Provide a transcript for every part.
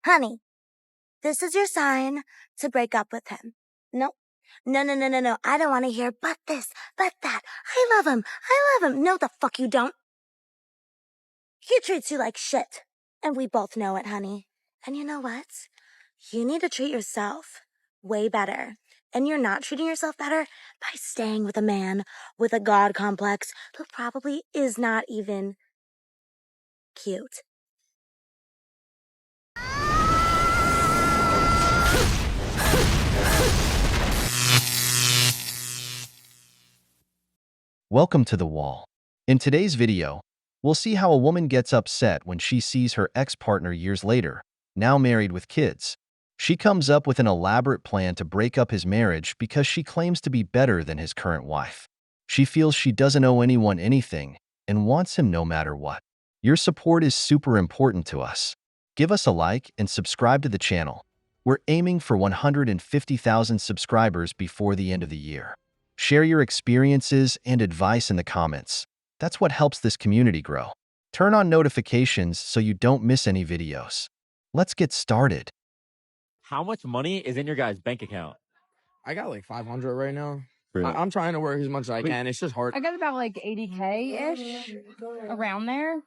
Honey, this is your sign to break up with him. No. No. I don't want to hear but this, but that. I love him. No, the fuck you don't. He treats you like shit. And we both know it, honey. And you know what? You need to treat yourself way better. And you're not treating yourself better by staying with a man with a god complex who probably is not even cute. Welcome to The Wall. In today's video, we'll see how a woman gets upset when she sees her ex-partner years later, now married with kids. She comes up with an elaborate plan to break up his marriage because she claims to be better than his current wife. She feels she doesn't owe anyone anything and wants him no matter what. Your support is super important to us. Give us a like and subscribe to the channel. We're aiming for 150,000 subscribers before the end of the year. Share your experiences and advice in the comments. That's what helps this community grow. Turn on notifications so you don't miss any videos. Let's get started. How much money is in your guys' bank account? I got like 500 right now. Really? I'm trying to work as much as I can. It's just hard. I got about like 80K-ish around there.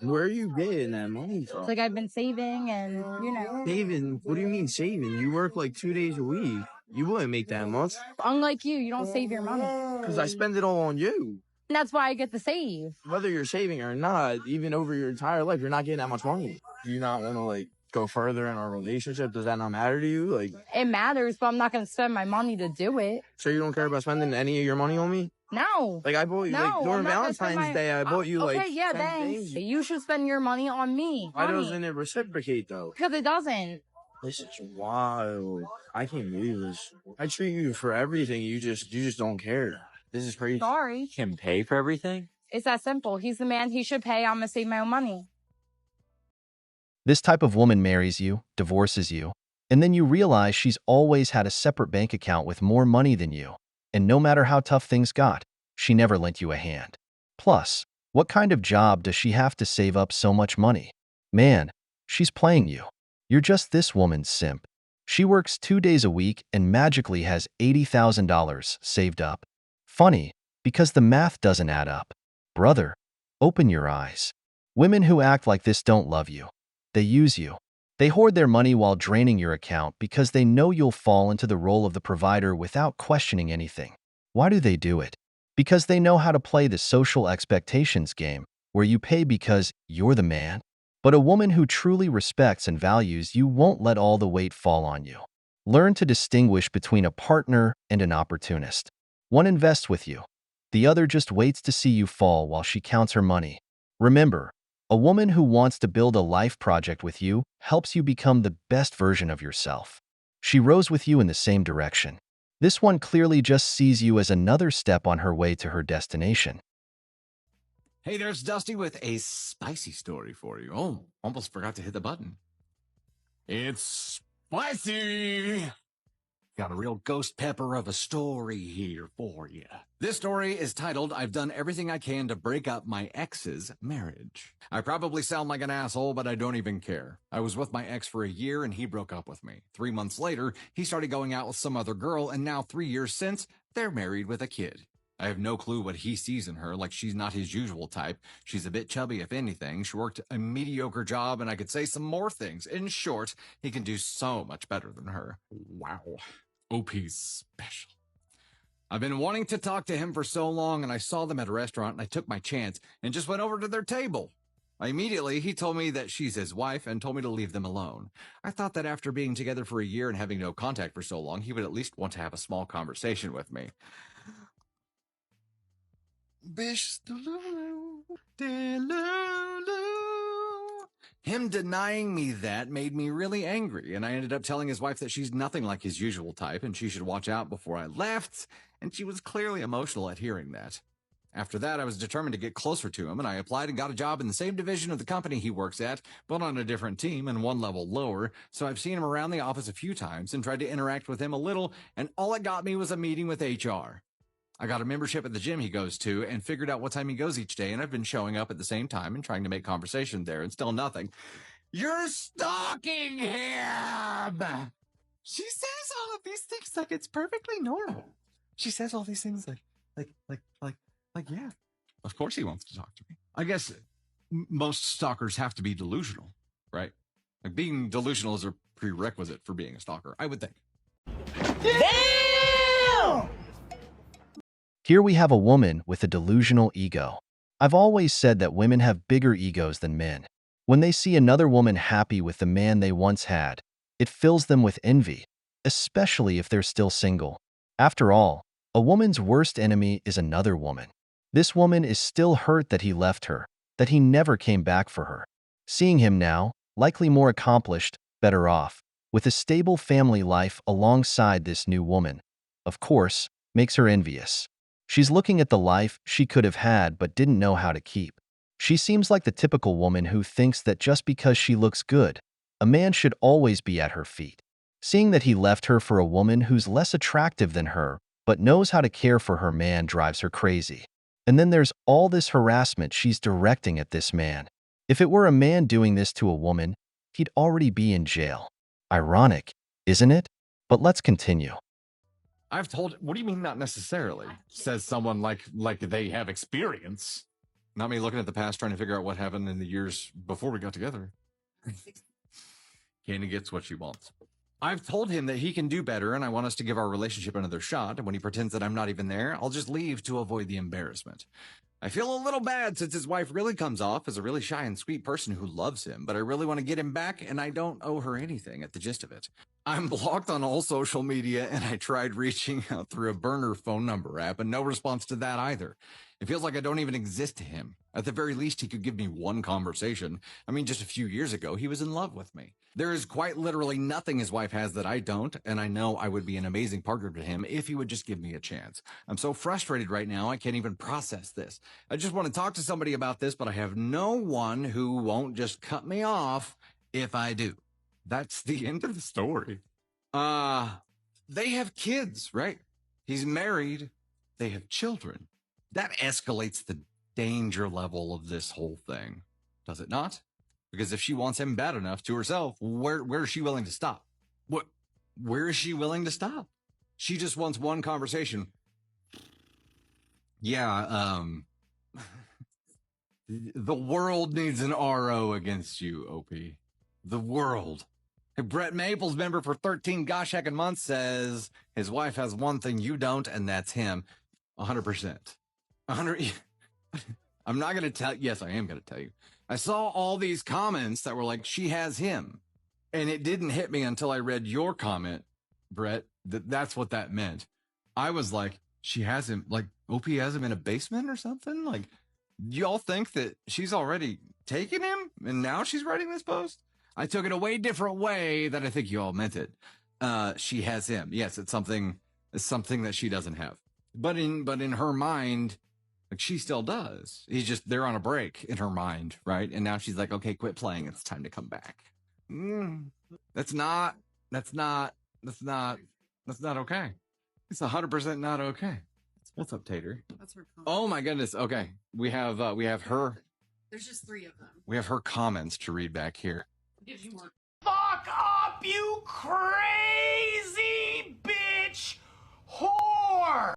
Where are you getting that money from? It's like I've been saving and, you know. Saving? What do you mean saving? You work like 2 days a week. You wouldn't make that much. Unlike you don't save your money. Because I spend it all on you. And that's why I get to save. Whether you're saving or not, even over your entire life, you're not getting that much money. Do you not want to like go further in our relationship? Does that not matter to you? Like, It matters, but I'm not going to spend my money to do it. so you don't care about spending any of your money on me? No. Like I bought you, No, like during I'm not gonna spend Valentine's Day, I bought you like Okay, yeah, 10 thanks. things. You should spend your money on me. Why honey. doesn't it reciprocate though? Because it doesn't. This is wild. I can't believe this. I treat you for everything. You just don't care. This is crazy. Sorry. Can pay for everything? It's that simple. He's the man. He should pay. I'm going to save my own money. This type of woman marries you, divorces you, and then you realize she's always had a separate bank account with more money than you. And no matter how tough things got, she never lent you a hand. Plus, what kind of job does she have to save up so much money? Man, she's playing you. You're just this woman's simp. She works 2 days a week and magically has $80,000 saved up. Funny, because the math doesn't add up. Brother, open your eyes. Women who act like this don't love you. They use you. They hoard their money while draining your account because they know you'll fall into the role of the provider without questioning anything. Why do they do it? Because they know how to play the social expectations game, where you pay because you're the man. But a woman who truly respects and values you won't let all the weight fall on you. Learn to distinguish between a partner and an opportunist. One invests with you. The other just waits to see you fall while she counts her money. Remember, a woman who wants to build a life project with you helps you become the best version of yourself. She rows with you in the same direction. This one clearly just sees you as another step on her way to her destination. Hey, there's Dusty with a spicy story for you. Oh, almost forgot to hit the button. It's spicy! Got a real ghost pepper of a story here for you. This story is titled, I've Done Everything I Can to Break Up My Ex's Marriage. I probably sound like an asshole, but I don't even care. I was with my ex for a year and he broke up with me. 3 months later, he started going out with some other girl, and now 3 years since, they're married with a kid. I have no clue what he sees in her, like she's not his usual type. She's a bit chubby, if anything. She worked a mediocre job, and I could say some more things. In short, he can do so much better than her. Wow. OP's special. I've been wanting to talk to him for so long, and I saw them at a restaurant, and I took my chance and just went over to their table. Immediately, he told me that she's his wife and told me to leave them alone. I thought that after being together for a year and having no contact for so long, he would at least want to have a small conversation with me. Bish, him denying me that made me really angry, and I ended up telling his wife that she's nothing like his usual type and she should watch out before I left, and she was clearly emotional at hearing that. After that, I was determined to get closer to him, and I applied and got a job in the same division of the company he works at, but on a different team and one level lower, so I've seen him around the office a few times and tried to interact with him a little, and all it got me was a meeting with HR. I got a membership at the gym he goes to and figured out what time he goes each day, and I've been showing up at the same time and trying to make conversation there, and still nothing. You're stalking him! She says all of these things like it's perfectly normal. She says all these things like, yeah. Of course he wants to talk to me. I guess most stalkers have to be delusional, right? Like being delusional is a prerequisite for being a stalker, I would think. Damn! Here we have a woman with a delusional ego. I've always said that women have bigger egos than men. When they see another woman happy with the man they once had, it fills them with envy, especially if they're still single. After all, a woman's worst enemy is another woman. This woman is still hurt that he left her, that he never came back for her. Seeing him now, likely more accomplished, better off, with a stable family life alongside this new woman, of course, makes her envious. She's looking at the life she could have had but didn't know how to keep. She seems like the typical woman who thinks that just because she looks good, a man should always be at her feet. Seeing that he left her for a woman who's less attractive than her but knows how to care for her man drives her crazy. And then there's all this harassment she's directing at this man. If it were a man doing this to a woman, he'd already be in jail. Ironic, isn't it? But let's continue. I've told. What do you mean, not necessarily? Says someone like they have experience. Not me looking at the past, trying to figure out what happened in the years before we got together. Candy gets what she wants. I've told him that he can do better, and I want us to give our relationship another shot. And when he pretends that I'm not even there, I'll just leave to avoid the embarrassment. I feel a little bad since his wife really comes off as a really shy and sweet person who loves him, but I really want to get him back, and I don't owe her anything at the gist of it. I'm blocked on all social media, and I tried reaching out through a burner phone number app, and no response to that either. It feels like I don't even exist to him. At the very least, he could give me one conversation. I mean, just a few years ago, he was in love with me. There is quite literally nothing his wife has that I don't, and I know I would be an amazing partner to him if he would just give me a chance. I'm so frustrated right now, I can't even process this. I just want to talk to somebody about this, but I have no one who won't just cut me off if I do. That's the end of the story. They have kids, right? He's married. They have children. That escalates the danger level of this whole thing, does it not? Because if she wants him bad enough to herself, where is she willing to stop? Where is she willing to stop? She just wants one conversation. Yeah, the world needs an RO against you, OP. The world. Hey, Brett Maples, member for 13 gosh heckin' months, says his wife has one thing you don't, and that's him. 100%. 100. I'm not going to tell. Yes, I am going to tell you. I saw all these comments that were like, she has him. And it didn't hit me until I read your comment, Brett, that's what that meant. I was like, she has him, like, OP has him in a basement or something? Like, y'all think that she's already taken him and now she's writing this post? I took it a way different way than I think you all meant it. She has him. Yes, it's something that she doesn't have. But in her mind, like, she still does. They're on a break in her mind, right? And now she's like, okay, quit playing. It's time to come back. That's not okay. It's 100% not okay. What's up, Tater? That's her comment. Oh my goodness. Okay. We have her. There's just 3 of them. We have her comments to read back here. Gives you more. Fuck up, you crazy bitch whore!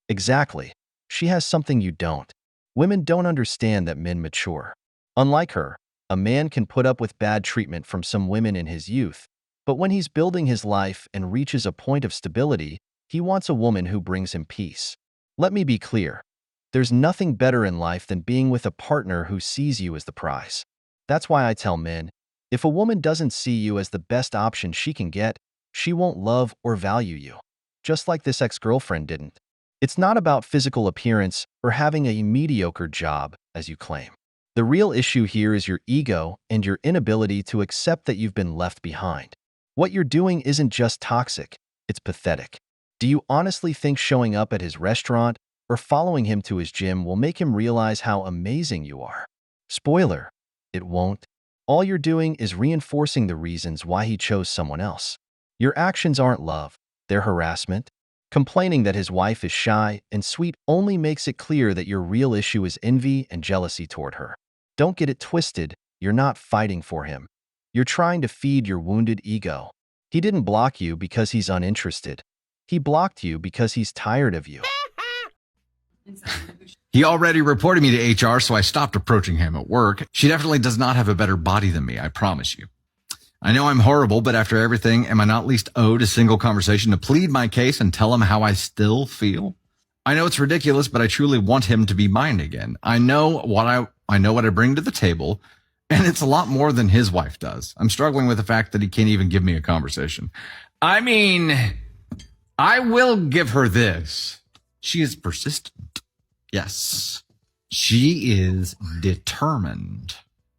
Exactly. She has something you don't. Women don't understand that men mature. Unlike her, a man can put up with bad treatment from some women in his youth, but when he's building his life and reaches a point of stability, he wants a woman who brings him peace. Let me be clear. There's nothing better in life than being with a partner who sees you as the prize. That's why I tell men, if a woman doesn't see you as the best option she can get, she won't love or value you. Just like this ex-girlfriend didn't. It's not about physical appearance or having a mediocre job, as you claim. The real issue here is your ego and your inability to accept that you've been left behind. What you're doing isn't just toxic, it's pathetic. Do you honestly think showing up at his restaurant or following him to his gym will make him realize how amazing you are? Spoiler, it won't. All you're doing is reinforcing the reasons why he chose someone else. Your actions aren't love, they're harassment. Complaining that his wife is shy and sweet only makes it clear that your real issue is envy and jealousy toward her. Don't get it twisted, You're not fighting for him. You're trying to feed your wounded ego. He didn't block you because he's uninterested. He blocked you because he's tired of you. He already reported me to HR, so I stopped approaching him at work. She definitely does not have a better body than me, I promise you. I know I'm horrible, but after everything, am I not least owed a single conversation to plead my case and tell him how I still feel? I know it's ridiculous, but I truly want him to be mine again. I know what I bring to the table, and it's a lot more than his wife does. I'm struggling with the fact that he can't even give me a conversation. I mean, I will give her this. She is persistent. Yes. She is determined.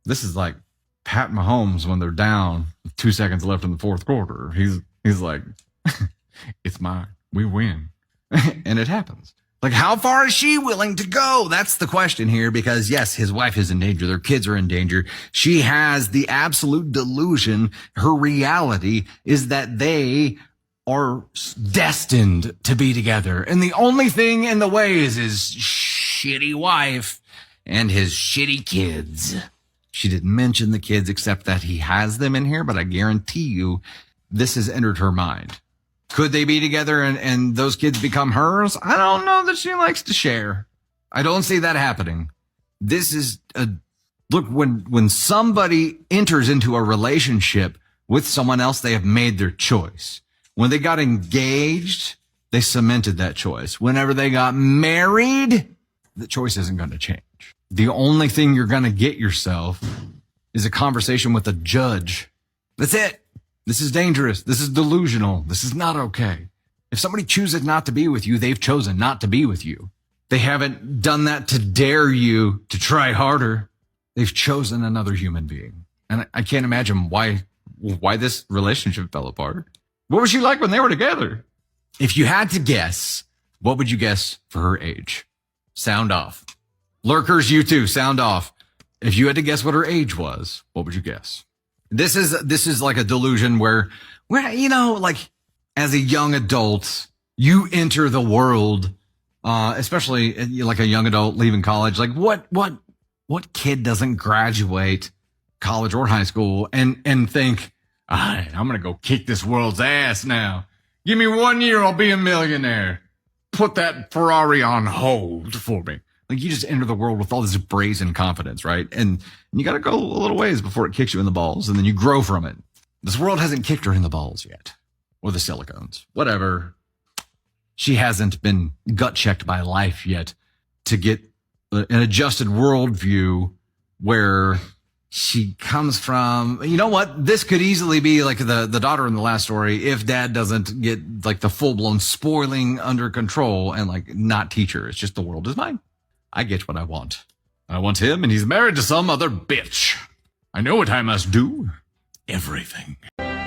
This is like Pat Mahomes when they're down with 2 seconds left in the fourth quarter. He's like, it's mine. We win. And it happens. Like, how far is she willing to go? That's the question here, because yes, his wife is in danger. Their kids are in danger. She has the absolute delusion. Her reality is that they are destined to be together. And the only thing in the way is his shitty wife and his shitty kids. She didn't mention the kids except that he has them in here, but I guarantee you this has entered her mind. Could they be together and those kids become hers? I don't know that she likes to share. I don't see that happening. This is look, when somebody enters into a relationship with someone else, they have made their choice. When they got engaged, they cemented that choice. Whenever they got married, the choice isn't going to change. The only thing you're going to get yourself is a conversation with a judge. That's it. This is dangerous. This is delusional. This is not okay. If somebody chooses not to be with you, they've chosen not to be with you. They haven't done that to dare you to try harder. They've chosen another human being. And I can't imagine why this relationship fell apart. What was she like when they were together? If you had to guess, what would you guess for her age? Sound off. Lurkers, you too, sound off. If you had to guess what her age was, what would you guess? This is like a delusion where, you know, like as a young adult, you enter the world, especially like a young adult leaving college. Like what kid doesn't graduate college or high school and think, all right, I'm going to go kick this world's ass now. Give me 1 year, I'll be a millionaire. Put that Ferrari on hold for me. Like, you just enter the world with all this brazen confidence, right? And you got to go a little ways before it kicks you in the balls, and then you grow from it. This world hasn't kicked her in the balls yet. Or the silicones. Whatever. She hasn't been gut-checked by life yet to get an adjusted worldview where she comes from. You know what? This could easily be like the daughter in the last story if dad doesn't get like the full-blown spoiling under control and like not teach her. It's just the world is mine. I get what I want. I want him, and he's married to some other bitch. I know what I must do. Everything.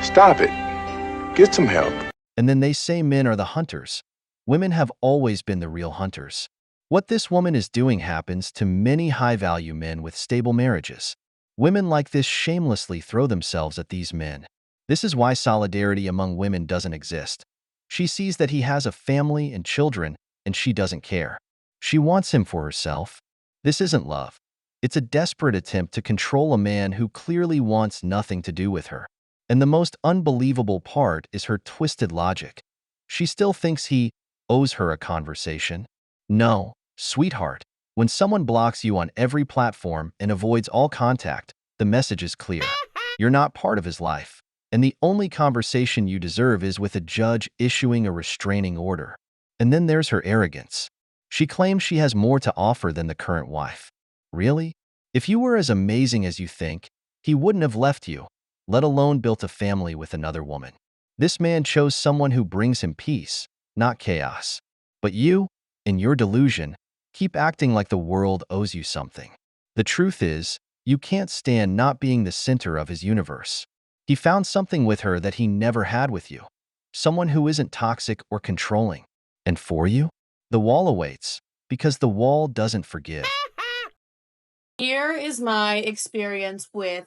Stop it. Get some help. And then they say men are the hunters. Women have always been the real hunters. What this woman is doing happens to many high-value men with stable marriages. Women like this shamelessly throw themselves at these men. This is why solidarity among women doesn't exist. She sees that he has a family and children, and she doesn't care. She wants him for herself. This isn't love. It's a desperate attempt to control a man who clearly wants nothing to do with her. And the most unbelievable part is her twisted logic. She still thinks he owes her a conversation. No, sweetheart. When someone blocks you on every platform and avoids all contact, the message is clear. You're not part of his life. And the only conversation you deserve is with a judge issuing a restraining order. And then there's her arrogance. She claims she has more to offer than the current wife. Really? If you were as amazing as you think, he wouldn't have left you, let alone built a family with another woman. This man chose someone who brings him peace, not chaos. But you, in your delusion, keep acting like the world owes you something. The truth is, you can't stand not being the center of his universe. He found something with her that he never had with you. Someone who isn't toxic or controlling. And for you? The wall awaits, because the wall doesn't forgive. Here is my experience with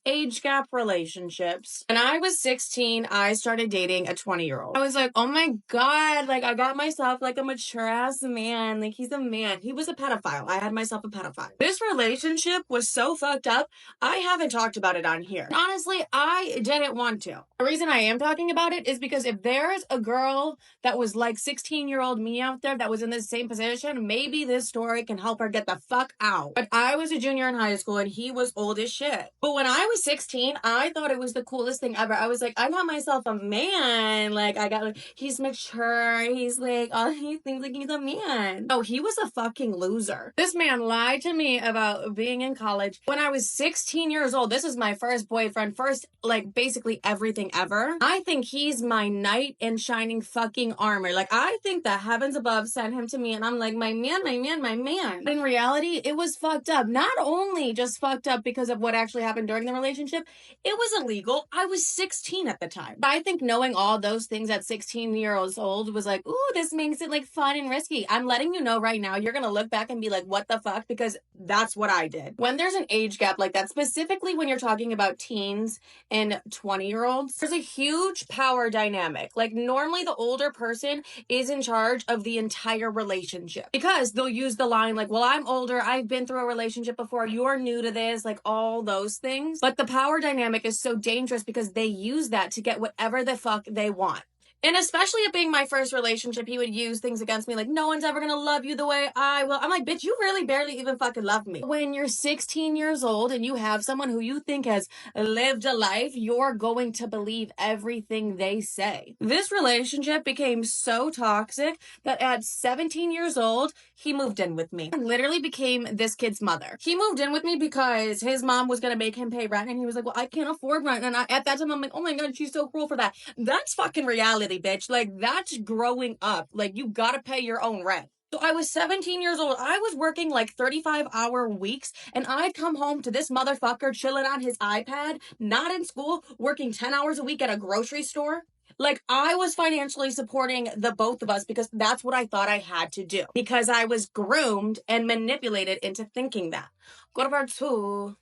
age gap relationships. When I was 16, I started dating a 20-year-old. I was like, oh my God, like I got myself like a mature ass man. Like he's a man. He was a pedophile. I had myself a pedophile. This relationship was so fucked up. I haven't talked about it on here. Honestly, I didn't want to. The reason I am talking about it is because if there's a girl that was like 16-year-old me out there that was in the same position, maybe this story can help her get the fuck out. But I was a junior in high school and he was old as shit. But when I was 16, I thought it was the coolest thing ever. I was like, I got myself a man. Like, I got like, he's mature. He's like, oh, he thinks like he's a man. Oh, he was a fucking loser. This man lied to me about being in college. When I was 16 years old, this was my first boyfriend, first, like, basically everything ever. I think he's my knight in shining fucking armor. Like, I think the heavens above sent him to me, and I'm like, my man, my man, my man. But in reality, it was fucked up. Not only just fucked up because of what actually happened during the relationship, it was illegal. I was 16 at the time. I think knowing all those things at 16 years old was like, ooh, this makes it like fun and risky. I'm letting you know right now, you're gonna look back and be like, what the fuck? Because that's what I did. When there's an age gap like that, specifically when you're talking about teens and 20-year-olds, there's a huge power dynamic. Like normally the older person is in charge of the entire relationship because they'll use the line like, well, I'm older, I've been through a relationship before, you're new to this, like all those things. But the power dynamic is so dangerous because they use that to get whatever the fuck they want. And especially it being my first relationship, he would use things against me like, no one's ever gonna love you the way I will. I'm like, bitch, you really barely even fucking love me. When you're 16 years old and you have someone who you think has lived a life, you're going to believe everything they say. This relationship became so toxic that at 17 years old, he moved in with me. I literally became this kid's mother. He moved in with me because his mom was gonna make him pay rent, and he was like, well, I can't afford rent. And at that time, I'm like, oh my God, she's so cruel for that. That's fucking reality, bitch. Like, that's growing up. Like, you gotta pay your own rent. So I was 17 years old. I was working like 35-hour weeks, and I'd come home to this motherfucker chilling on his iPad, not in school, working 10 hours a week at a grocery store. Like, I was financially supporting the both of us because that's what I thought I had to do. Because I was groomed and manipulated into thinking that. Go to part 2.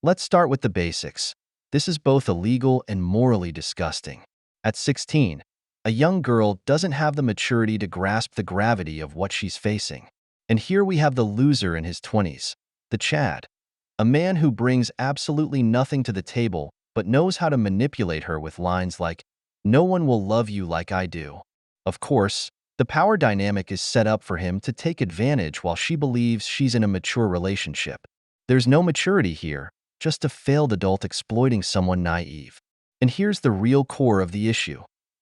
Let's start with the basics. This is both illegal and morally disgusting. At 16, a young girl doesn't have the maturity to grasp the gravity of what she's facing. And here we have the loser in his 20s, the Chad, a man who brings absolutely nothing to the table but knows how to manipulate her with lines like, no one will love you like I do. Of course, the power dynamic is set up for him to take advantage while she believes she's in a mature relationship. There's no maturity here, just a failed adult exploiting someone naive. And here's the real core of the issue: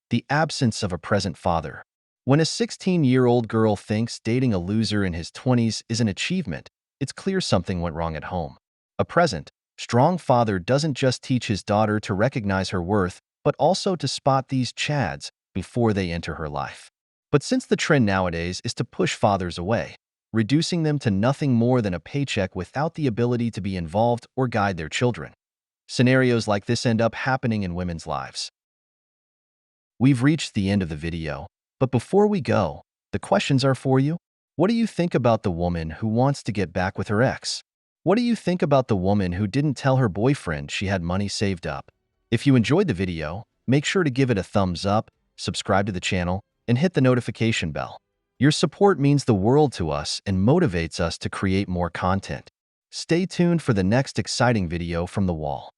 the absence of a present father. When a 16-year-old girl thinks dating a loser in his 20s is an achievement, it's clear something went wrong at home. A present, strong father doesn't just teach his daughter to recognize her worth, but also to spot these chads before they enter her life. But since the trend nowadays is to push fathers away, reducing them to nothing more than a paycheck without the ability to be involved or guide their children, scenarios like this end up happening in women's lives. We've reached the end of the video, but before we go, the questions are for you. What do you think about the woman who wants to get back with her ex? What do you think about the woman who didn't tell her boyfriend she had money saved up? If you enjoyed the video, make sure to give it a thumbs up, subscribe to the channel, and hit the notification bell. Your support means the world to us and motivates us to create more content. Stay tuned for the next exciting video from the wall.